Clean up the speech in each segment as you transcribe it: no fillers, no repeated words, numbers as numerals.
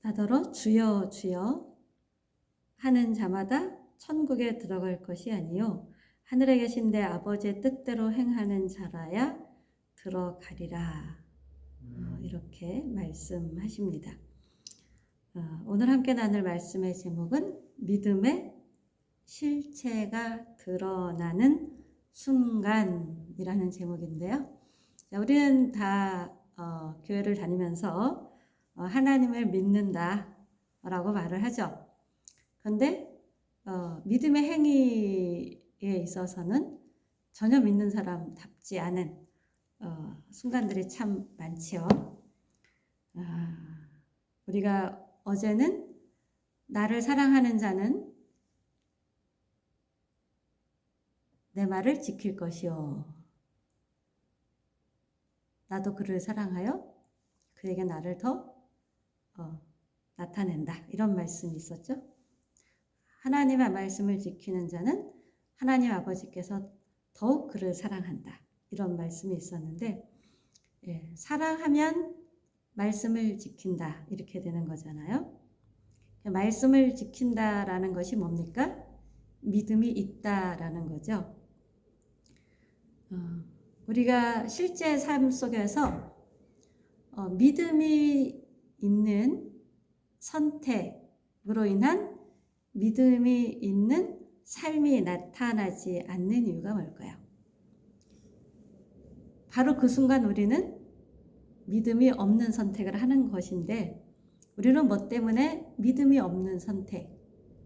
나더러 주여 주여 하는 자마다 천국에 들어갈 것이 아니요 하늘에 계신 내 아버지의 뜻대로 행하는 자라야 들어가리라. 이렇게 말씀하십니다. 오늘 함께 나눌 말씀의 제목은 믿음의 실체가 드러나는 순간이라는 제목인데요. 우리는 다 교회를 다니면서 하나님을 믿는다 라고 말을 하죠. 그런데 믿음의 행위에 있어서는 전혀 믿는 사람답지 않은 순간들이 참 많지요. 우리가 어제는 나를 사랑하는 자는 내 말을 지킬 것이요 나도 그를 사랑하여 그에게 나를 더 나타낸다. 이런 말씀이 있었죠. 하나님의 말씀을 지키는 자는 하나님 아버지께서 더욱 그를 사랑한다. 이런 말씀이 있었는데 사랑하면 말씀을 지킨다. 이렇게 되는 거잖아요. 말씀을 지킨다라는 것이 뭡니까? 믿음이 있다라는 거죠. 우리가 실제 삶 속에서 믿음이 있는 선택으로 인한 믿음이 있는 삶이 나타나지 않는 이유가 뭘까요? 바로 그 순간 우리는 믿음이 없는 선택을 하는 것인데 우리는 뭐 때문에 믿음이 없는 선택,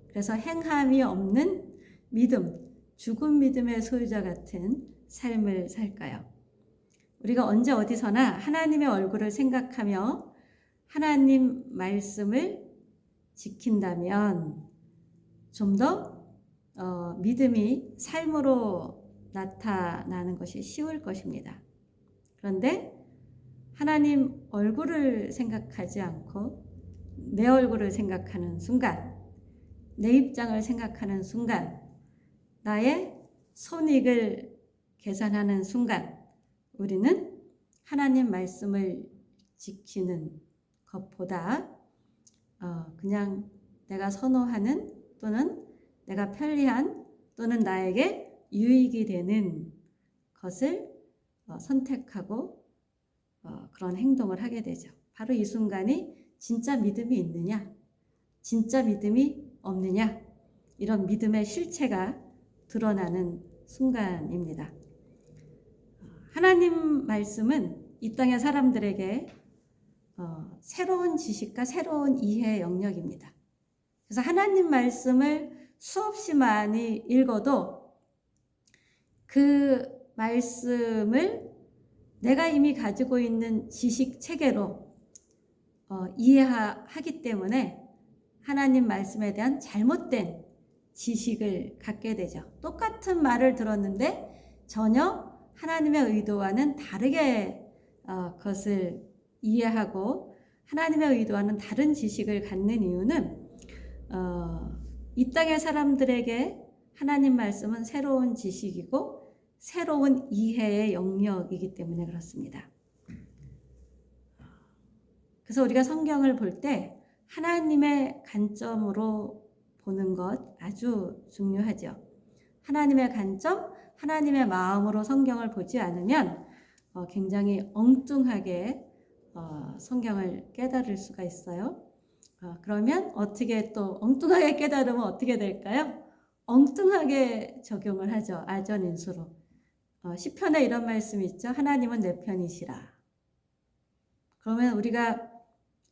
그래서 행함이 없는 믿음, 죽은 믿음의 소유자 같은 삶을 살까요? 우리가 언제 어디서나 하나님의 얼굴을 생각하며 하나님 말씀을 지킨다면 좀 더 믿음이 삶으로 나타나는 것이 쉬울 것입니다. 그런데 하나님 얼굴을 생각하지 않고 내 얼굴을 생각하는 순간, 내 입장을 생각하는 순간, 나의 손익을 계산하는 순간 우리는 하나님 말씀을 지키는 것보다 그냥 내가 선호하는 또는 내가 편리한 또는 나에게 유익이 되는 것을 선택하고 그런 행동을 하게 되죠. 바로 이 순간이 진짜 믿음이 있느냐, 진짜 믿음이 없느냐, 이런 믿음의 실체가 드러나는 순간입니다. 하나님 말씀은 이 땅의 사람들에게 새로운 지식과 새로운 이해의 영역입니다. 그래서 하나님 말씀을 수없이 많이 읽어도 그 말씀을 내가 이미 가지고 있는 지식 체계로 이해하기 때문에 하나님 말씀에 대한 잘못된 지식을 갖게 되죠. 똑같은 말을 들었는데 전혀 하나님의 의도와는 다르게 그것을 이해하고 하나님의 의도와는 다른 지식을 갖는 이유는 이 땅의 사람들에게 하나님 말씀은 새로운 지식이고 새로운 이해의 영역이기 때문에 그렇습니다. 그래서 우리가 성경을 볼 때 하나님의 관점으로 보는 것 아주 중요하죠. 하나님의 관점, 하나님의 마음으로 성경을 보지 않으면 굉장히 엉뚱하게 성경을 깨달을 수가 있어요. 그러면 어떻게 또 엉뚱하게 깨달으면 어떻게 될까요? 엉뚱하게 적용을 하죠. 아전인수로. 시편에 이런 말씀이 있죠. 하나님은 내 편이시라. 그러면 우리가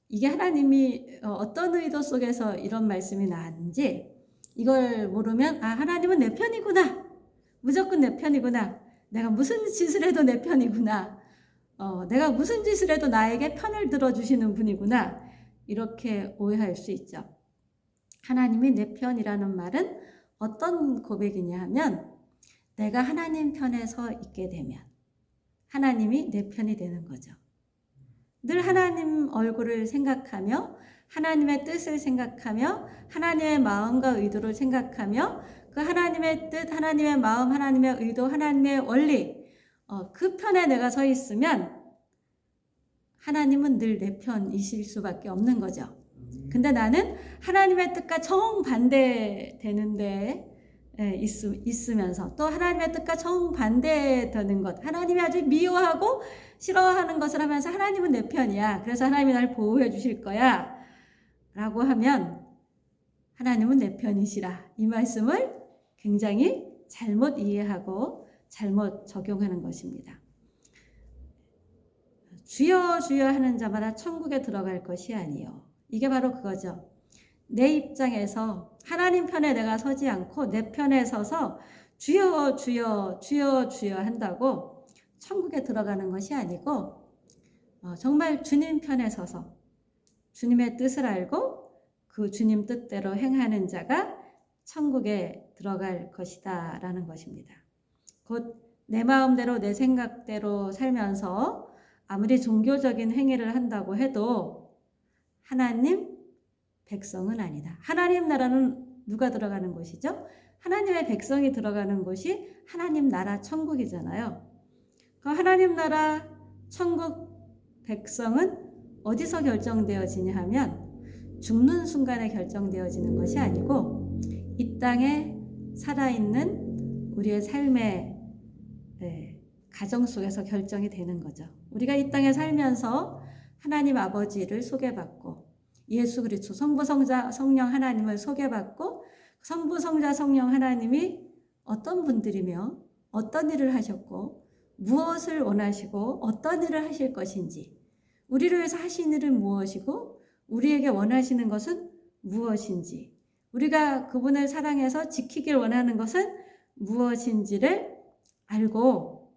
이게 하나님이 어떤 의도 속에서 이런 말씀이 나왔는지 이걸 모르면 하나님은 내 편이구나. 무조건 내 편이구나. 내가 무슨 짓을 해도 내 편이구나. 내가 무슨 짓을 해도 나에게 편을 들어주시는 분이구나. 이렇게 오해할 수 있죠. 하나님이 내 편이라는 말은 어떤 고백이냐 하면 내가 하나님 편에 서 있게 되면 하나님이 내 편이 되는 거죠. 늘 하나님 얼굴을 생각하며 하나님의 뜻을 생각하며 하나님의 마음과 의도를 생각하며 그 하나님의 뜻, 하나님의 마음, 하나님의 의도, 하나님의 원리 그 편에 내가 서 있으면 하나님은 늘 내 편이실 수밖에 없는 거죠. 근데 나는 하나님의 뜻과 정반대되는데 있으면서 또 하나님의 뜻과 정반대되는 것, 하나님이 아주 미워하고 싫어하는 것을 하면서 하나님은 내 편이야, 그래서 하나님이 날 보호해 주실 거야 라고 하면 하나님은 내 편이시라, 이 말씀을 굉장히 잘못 이해하고 잘못 적용하는 것입니다. 주여 주여 하는 자마다 천국에 들어갈 것이 아니요. 이게 바로 그거죠. 내 입장에서 하나님 편에 내가 서지 않고 내 편에 서서 주여 주여 주여 주여 한다고 천국에 들어가는 것이 아니고 정말 주님 편에 서서 주님의 뜻을 알고 그 주님 뜻대로 행하는 자가 천국에 들어갈 것이다 라는 것입니다. 곧 내 마음대로 내 생각대로 살면서 아무리 종교적인 행위를 한다고 해도 하나님 백성은 아니다. 하나님 나라는 누가 들어가는 곳이죠? 하나님의 백성이 들어가는 곳이 하나님 나라 천국이잖아요. 그 하나님 나라 천국 백성은 어디서 결정되어지냐 하면 죽는 순간에 결정되어지는 것이 아니고 이 땅에 살아있는 우리의 삶의 가정 속에서 결정이 되는 거죠. 우리가 이 땅에 살면서 하나님 아버지를 소개받고 예수 그리스도 성부 성자 성령 하나님을 소개받고 성부 성자 성령 하나님이 어떤 분들이며 어떤 일을 하셨고 무엇을 원하시고 어떤 일을 하실 것인지, 우리를 위해서 하신 일은 무엇이고 우리에게 원하시는 것은 무엇인지, 우리가 그분을 사랑해서 지키길 원하는 것은 무엇인지를 알고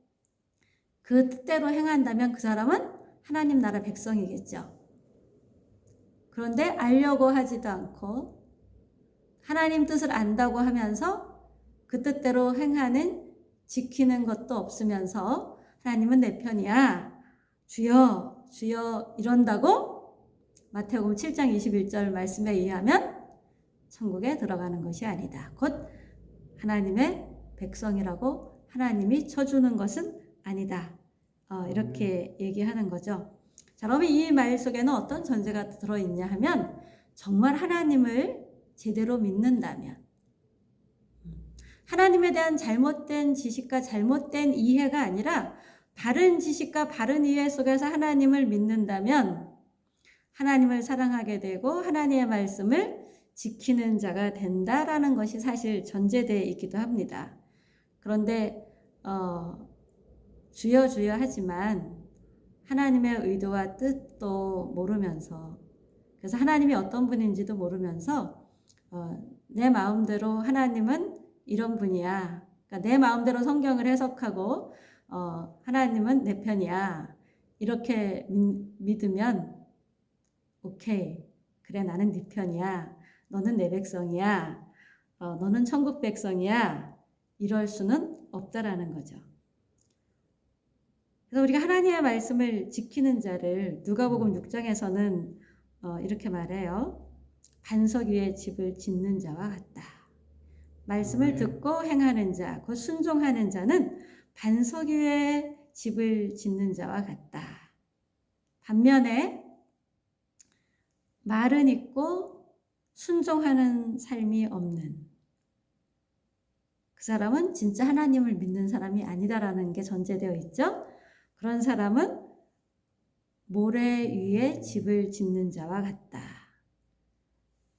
그 뜻대로 행한다면 그 사람은 하나님 나라 백성이겠죠. 그런데 알려고 하지도 않고 하나님 뜻을 안다고 하면서 그 뜻대로 행하는, 지키는 것도 없으면서 하나님은 내 편이야, 주여 주여 이런다고 마태복음 7장 21절 말씀에 의하면 천국에 들어가는 것이 아니다. 곧 하나님의 백성이라고 하나님이 쳐주는 것은 아니다. 이렇게 얘기하는 거죠. 자, 그러면 이 말 속에는 어떤 전제가 들어있냐 하면 정말 하나님을 제대로 믿는다면, 하나님에 대한 잘못된 지식과 잘못된 이해가 아니라 바른 지식과 바른 이해 속에서 하나님을 믿는다면 하나님을 사랑하게 되고 하나님의 말씀을 지키는 자가 된다라는 것이 사실 전제되어 있기도 합니다. 그런데 주여 주여 하지만 하나님의 의도와 뜻도 모르면서, 그래서 하나님이 어떤 분인지도 모르면서 내 마음대로 하나님은 이런 분이야, 그러니까 내 마음대로 성경을 해석하고 하나님은 내 편이야 이렇게 믿으면 오케이, 그래 나는 네 편이야, 너는 내 백성이야, 너는 천국 백성이야, 이럴 수는 없다라는 거죠. 그래서 우리가 하나님의 말씀을 지키는 자를 누가복음 6장에서는 이렇게 말해요. 반석 위에 집을 짓는 자와 같다. 말씀을 듣고 행하는 자, 곧 순종하는 자는 반석 위에 집을 짓는 자와 같다. 반면에 말은 있고 순종하는 삶이 없는 그 사람은 진짜 하나님을 믿는 사람이 아니다라는 게 전제되어 있죠. 그런 사람은 모래 위에 집을 짓는 자와 같다.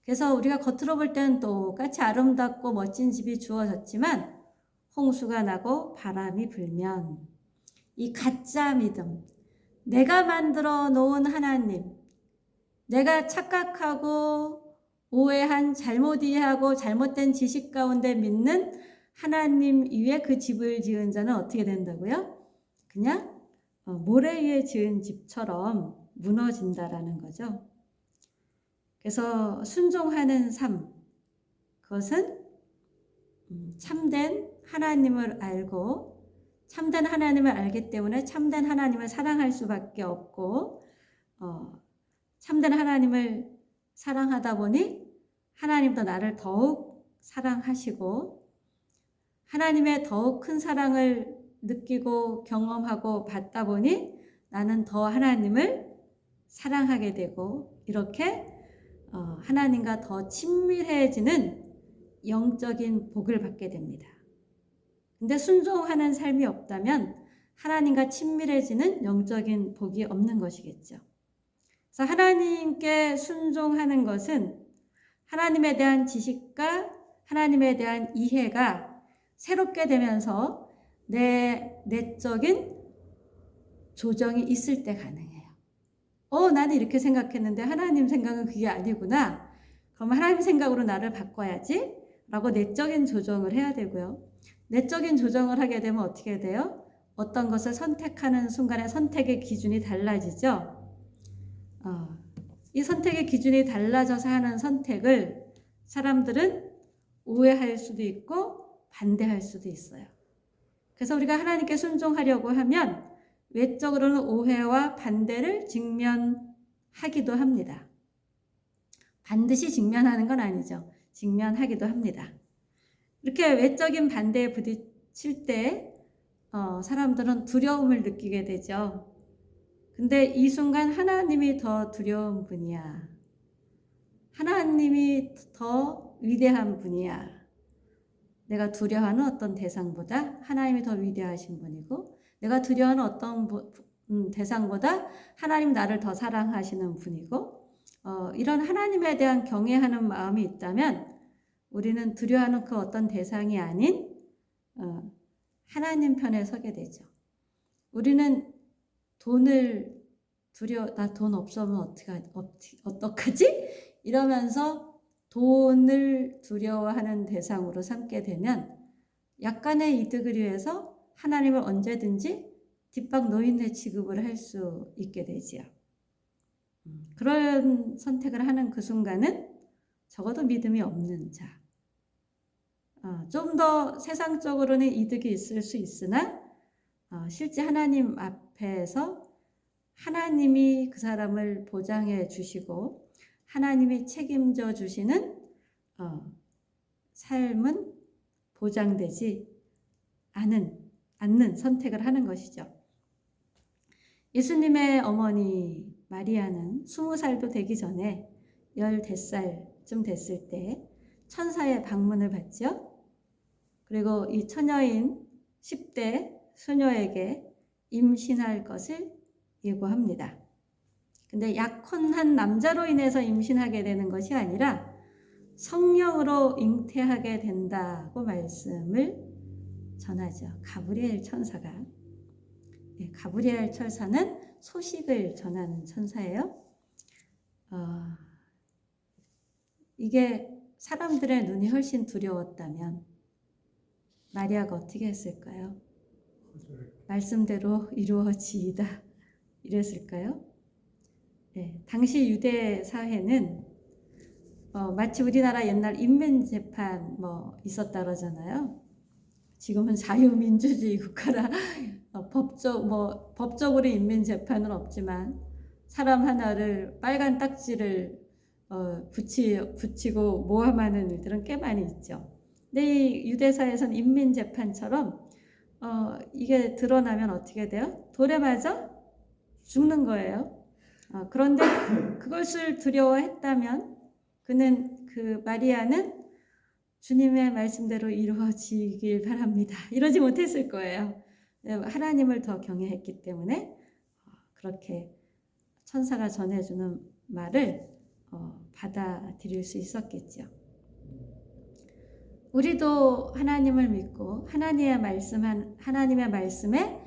그래서 우리가 겉으로 볼 때는 똑같이 아름답고 멋진 집이 주어졌지만 홍수가 나고 바람이 불면 이 가짜 믿음, 내가 만들어 놓은 하나님, 내가 착각하고 오해한, 잘못 이해하고 잘못된 지식 가운데 믿는 하나님 위에 그 집을 지은 자는 어떻게 된다고요? 그냥 모래 위에 지은 집처럼 무너진다라는 거죠. 그래서 순종하는 삶, 그것은 참된 하나님을 알고 참된 하나님을 알기 때문에 참된 하나님을 사랑할 수밖에 없고 참된 하나님을 사랑하다 보니 하나님도 나를 더욱 사랑하시고 하나님의 더욱 큰 사랑을 느끼고 경험하고 받다 보니 나는 더 하나님을 사랑하게 되고 이렇게 하나님과 더 친밀해지는 영적인 복을 받게 됩니다. 근데 순종하는 삶이 없다면 하나님과 친밀해지는 영적인 복이 없는 것이겠죠. 그래서 하나님께 순종하는 것은 하나님에 대한 지식과 하나님에 대한 이해가 새롭게 되면서 내 내적인 조정이 있을 때 가능해요. 나는 이렇게 생각했는데 하나님 생각은 그게 아니구나. 그럼 하나님 생각으로 나를 바꿔야지 라고 내적인 조정을 해야 되고요. 내적인 조정을 하게 되면 어떻게 돼요? 어떤 것을 선택하는 순간에 선택의 기준이 달라지죠. 이 선택의 기준이 달라져서 하는 선택을 사람들은 오해할 수도 있고 반대할 수도 있어요. 그래서 우리가 하나님께 순종하려고 하면 외적으로는 오해와 반대를 직면하기도 합니다. 반드시 직면하는 건 아니죠. 직면하기도 합니다. 이렇게 외적인 반대에 부딪힐 때 사람들은 두려움을 느끼게 되죠. 근데 이 순간 하나님이 더 두려운 분이야. 하나님이 더 위대한 분이야. 내가 두려워하는 어떤 대상보다 하나님이 더 위대하신 분이고, 내가 두려워하는 어떤 대상보다 하나님 나를 더 사랑하시는 분이고, 이런 하나님에 대한 경외하는 마음이 있다면 우리는 두려워하는 그 어떤 대상이 아닌 하나님 편에 서게 되죠. 우리는 돈을 나 돈 없으면 어떡하지? 이러면서 돈을 두려워하는 대상으로 삼게 되면 약간의 이득을 위해서 하나님을 언제든지 뒷방 노인네 취급을 할 수 있게 되지요. 그런 선택을 하는 그 순간은 적어도 믿음이 없는 자. 좀 더 세상적으로는 이득이 있을 수 있으나 실제 하나님 앞에서 하나님이 그 사람을 보장해 주시고 하나님이 책임져 주시는 삶은 보장되지 않는 선택을 하는 것이죠. 예수님의 어머니 마리아는 20살도 되기 전에 15살쯤 됐을 때 천사의 방문을 받죠. 그리고 이 처녀인 10대 수녀에게 임신할 것을 예고합니다. 근데 약혼한 남자로 인해서 임신하게 되는 것이 아니라 성령으로 잉태하게 된다고 말씀을 전하죠. 가브리엘 천사가. 가브리엘 천사는 소식을 전하는 천사예요. 이게 사람들의 눈이 훨씬 두려웠다면 마리아가 어떻게 했을까요? 말씀대로 이루어지이다 이랬을까요? 당시 유대 사회는 마치 우리나라 옛날 인민재판 있었다 그러잖아요. 지금은 자유민주주의 국가라 법적으로 인민재판은 없지만 사람 하나를 빨간 딱지를 붙이고 모함하는 일들은 꽤 많이 있죠. 근데 이 유대사에서는 인민재판처럼 이게 드러나면 어떻게 돼요? 돌에 맞아 죽는 거예요. 그런데 그것을 두려워했다면 그 마리아는 주님의 말씀대로 이루어지길 바랍니다. 이러지 못했을 거예요. 하나님을 더 경외했기 때문에 그렇게 천사가 전해주는 말을 받아들일 수 있었겠죠. 우리도 하나님을 믿고 하나님의 말씀에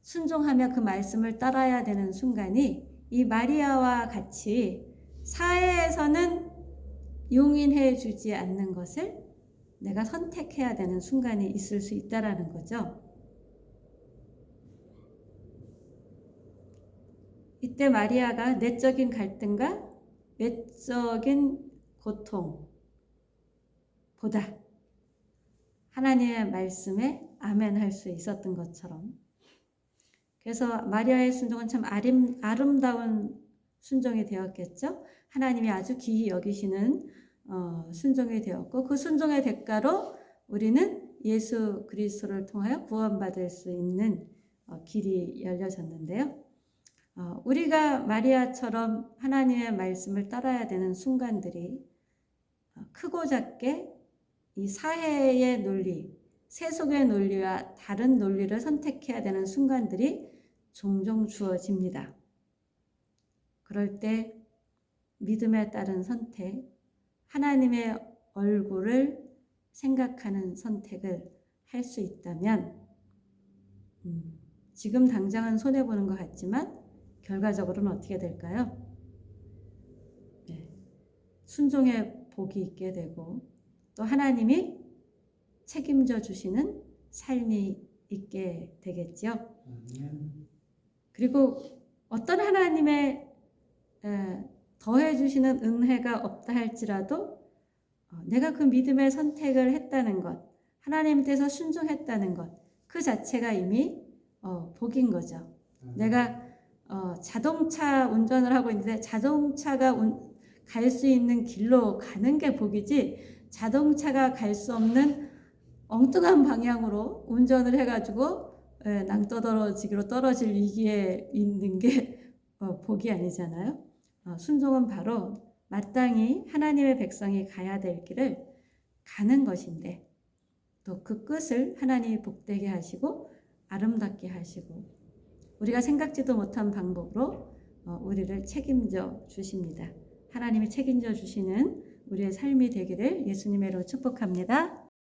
순종하며 그 말씀을 따라야 되는 순간이 이 마리아와 같이 사회에서는 용인해 주지 않는 것을 내가 선택해야 되는 순간이 있을 수 있다라는 거죠. 이때 마리아가 내적인 갈등과 외적인 고통보다 하나님의 말씀에 아멘할 수 있었던 것처럼, 그래서 마리아의 순종은 참 아름다운 순종이 되었겠죠. 하나님이 아주 귀히 여기시는 순종이 되었고, 그 순종의 대가로 우리는 예수 그리스도를 통하여 구원받을 수 있는 길이 열려졌는데요. 우리가 마리아처럼 하나님의 말씀을 따라야 되는 순간들이 크고 작게 이 사회의 논리, 세속의 논리와 다른 논리를 선택해야 되는 순간들이 종종 주어집니다. 그럴 때 믿음에 따른 선택, 하나님의 얼굴을 생각하는 선택을 할 수 있다면 지금 당장은 손해보는 것 같지만 결과적으로는 어떻게 될까요? 네, 순종의 복이 있게 되고 또 하나님이 책임져 주시는 삶이 있게 되겠죠. 그리고 어떤 하나님의 더해 주시는 은혜가 없다 할지라도 내가 그 믿음의 선택을 했다는 것, 하나님에 대해서 순종했다는 것, 그 자체가 이미 복인 거죠. 내가 자동차 운전을 하고 있는데 자동차가 갈 수 있는 길로 가는 게 복이지, 자동차가 갈 수 없는 엉뚱한 방향으로 운전을 해가지고 낭떠러지기로 떨어질 위기에 있는 게 복이 아니잖아요. 순종은 바로 마땅히 하나님의 백성이 가야 될 길을 가는 것인데 또 그 끝을 하나님이 복되게 하시고 아름답게 하시고 우리가 생각지도 못한 방법으로 우리를 책임져 주십니다. 하나님이 책임져 주시는 우리의 삶이 되기를 예수님의 이름으로 축복합니다.